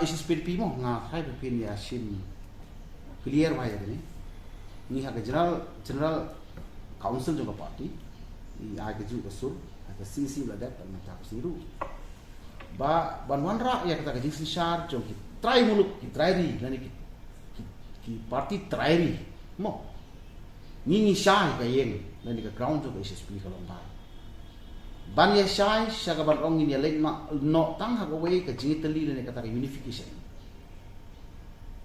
isis PDP mo nga hai pin ya sim clear ba ya ni ha general council juga party i ha ke ju usul ha ke CC la dat na ta siru ba banwan ra ya kata ke jing sar jong ki try muluk ki try ri lani ki party try ri mo ni shy ka yeng lani ka ground juga isis pi kalong ba ban ya shy syaga ban ong ni lek ma no tang ha go we ka jing tali lani kata unification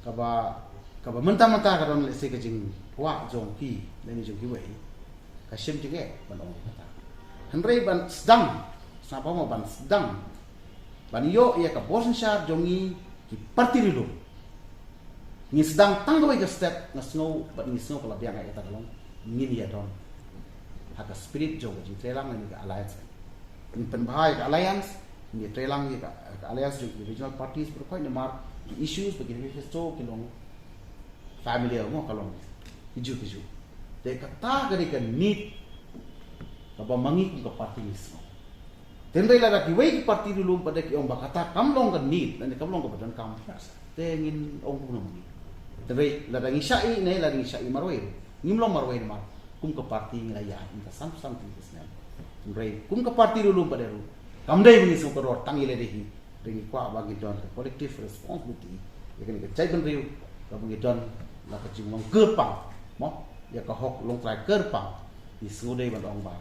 kaba mentah-mentah ka don le se ka jing wa jong ki lani jong ki we ka sim jige ban ong kata henry ban sedang sapa mo ban sedang ban yo ia ka bosan syar jongi ki parti rilu ni sedang tanggo ke step na snow but ni snow kala biang kata kalong ni dia don haka spirit jong ji trelang ni ka alliance ni penbahai ka alliance ni trelang ni ka alliance jong regional parties per point mar issues bagi ni so kilong family mo kalong hiju de kata gari ka need ka ba mangi ka parti ni snow tenrei la ki wei ki parti dulu pada ki ong bakata kamlong kan need dan kamlong ka badan kam tengin ong kuno ni tenrei la dangi syai nei la dangi syai marwai ngimlong marwai mar kum ka parti ni la ya inta something isna tenrei kum ka parti dulu pada ru kamdai ni so ko tangi le dehi dengi kwa bagi don collective responsibility ya kan ke cai ben riu ka bagi don la ka jing long kerpang mo ya ka hok long trai kerpang di sudai ban ong ba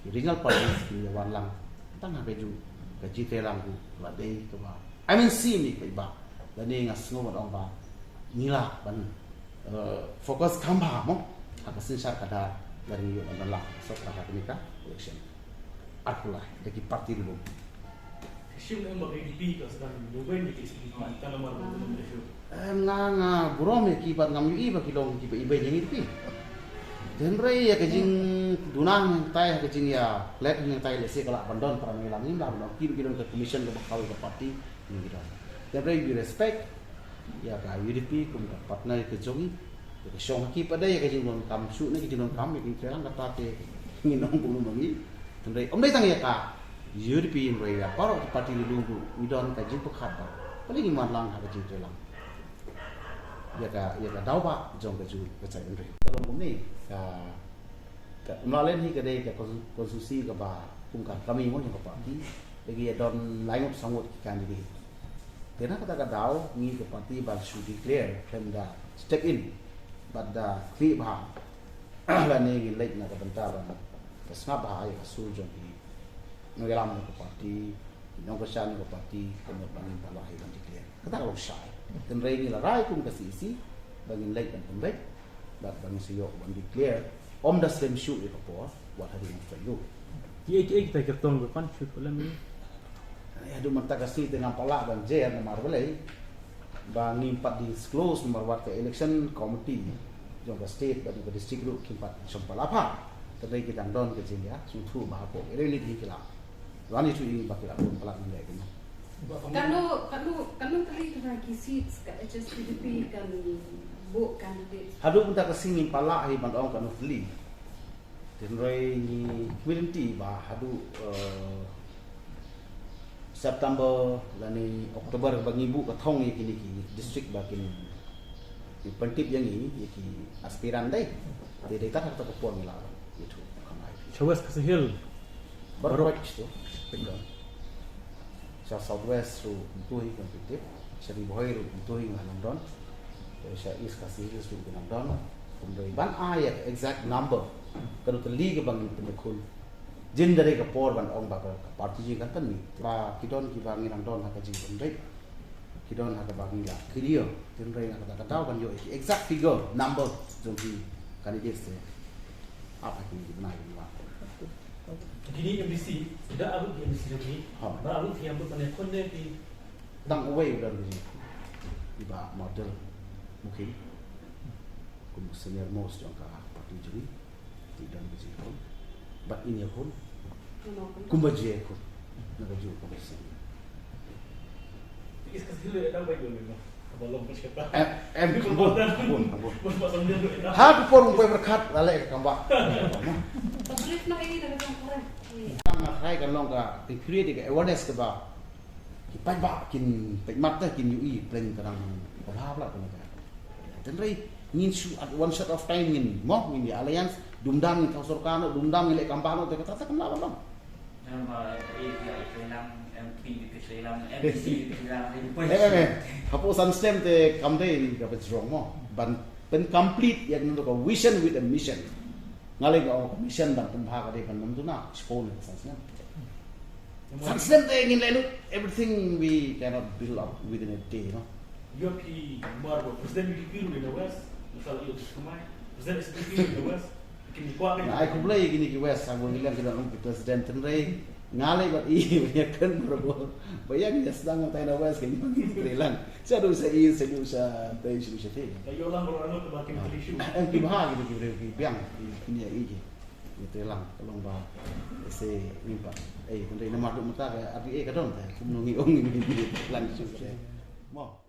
original party ni wan lang tang ha beju ka jite lang ku la dei to ba I mean see me kai ba la ne nga sngo ma dong ba ni la ban focus kam ba mo ha ka sin sar ka da dari yo na la so ka ni ka election atula de ki parti dulu sim em ba ki pi ka sa ni wen ni ki si ma ta na ma ni shu nga bro me ki ba ngam yu ba ki long ki ba ibe ni pi Denrei ya kejing dunang tay kejing ya let yang tay lesi kalau bandon para mengilang ini lah bandon kiri ke commission ke bakal ke parti ni gitu. Denrei we respect ya ka UDP kum ka partner ke jongi ke syong ki pada ya kejing non kam su ni kejing non kam ya kejing lang kata ke nginong bulu mangi. Denrei om dai tang ya ka UDP denrei ya para ke parti dulu we don kejing pekat ba. Paling iman lang ha kejing lang. Ya ka dau ba jong ke ju ke cai denrei. Kalau ni ka malen hi kadai ka konstitusi ka ba kungka kami mo ka parti bagi don line up sangot ki candidate kena kata ka daw ngi ka parti ba should declare can da step in but da clear ba la ne ngi late na ka banta ba ka snap ba ay asul jong ki ngalam ka parti nong ka shan ka parti ka mo bangin ba lai ban declare kata ka shy den rei ni la rai kum ka sisi bangin late ban pembek dat bang siyo ban declare om da slim shoot ni kapor what hari mo sa you ki kita kertong be pan shoot wala mi ya do mata kasi dengan pala ban je na marwalai bang impat disclose nomor wat ke election committee jong ka state ban ke district ru kimpat sompala pa tadai kita don ke jing ya su thu ba ko ele ni thi kila rani tu ini bakila pun pala ni lagi kalau tadi kita seats ka HSPDP kan bu candidate hadu punta kasi ngin pala ai bang ong kanu fli tenrei ni community ba hadu September lani Oktober bang ibu ka thong ni kini ki district ba kini di pentip yang ni ki aspiran dai de ta ta ko pon la itu kamai chawas ka hill baru itu pegang sa southwest ru tuhi kan pentip seri boy ru tuhi ngan don saya is kasih itu sudah dengan kemudian ban ayat exact number kalau terlihat bang penekul jin dari kapor ban ong bakal parti jin kan ni ba kidon ki bangin ang don haka jin pendek kidon haka bangin la clear jin rai haka tahu kan yo exact figure number jadi kandidat saya apa ini benar ini pak gini MBC sudah alu di MBC lagi baru yang berpenekun di dang away udah begini iba model mungkin kum senior most yang ka parti juri tidak begitu pun but ini pun kum baje ko nagaju ko sen is kasi lu eta baik dulu belum bersiapa pun ha por un berkat lale kamba Pasrif na ini dalam kurang nang khai kan long ka create awareness ke ba pai ba kin pai mat ta kin UI pleng karang pahab la kan dan rei ngin su at one shot of time ngin mo ngin di alliance dumdam kau sorkano dumdam ile kampano te kata kan la dong nama MP di Srilang MPC di Srilang hapusan stem te kamde ka bet strong mo ban pen complete yang nando ka vision with a mission ngalai ka mission dan pembahag de kan namtu na spoil sasnya stem te ngin lelu everything we cannot build up within a day no Yoki Marbo, Presiden Piru di West, misal itu semai, Presiden SPP di West, kini kuat na ai kublai gini ki west ang ngilang kita ng president tenrei ngalai bat i kan berbo bayang ya sedang tayo na west kini lang sa do sa i sa do sa tayo sa te kayo lang berano ke bakin isu. ang kibahagi di ki biang kini ya iji itu lang kalong ba se nimpa tenrei na madu mata ka abi ka don ta kumnungi ong ni lang su mo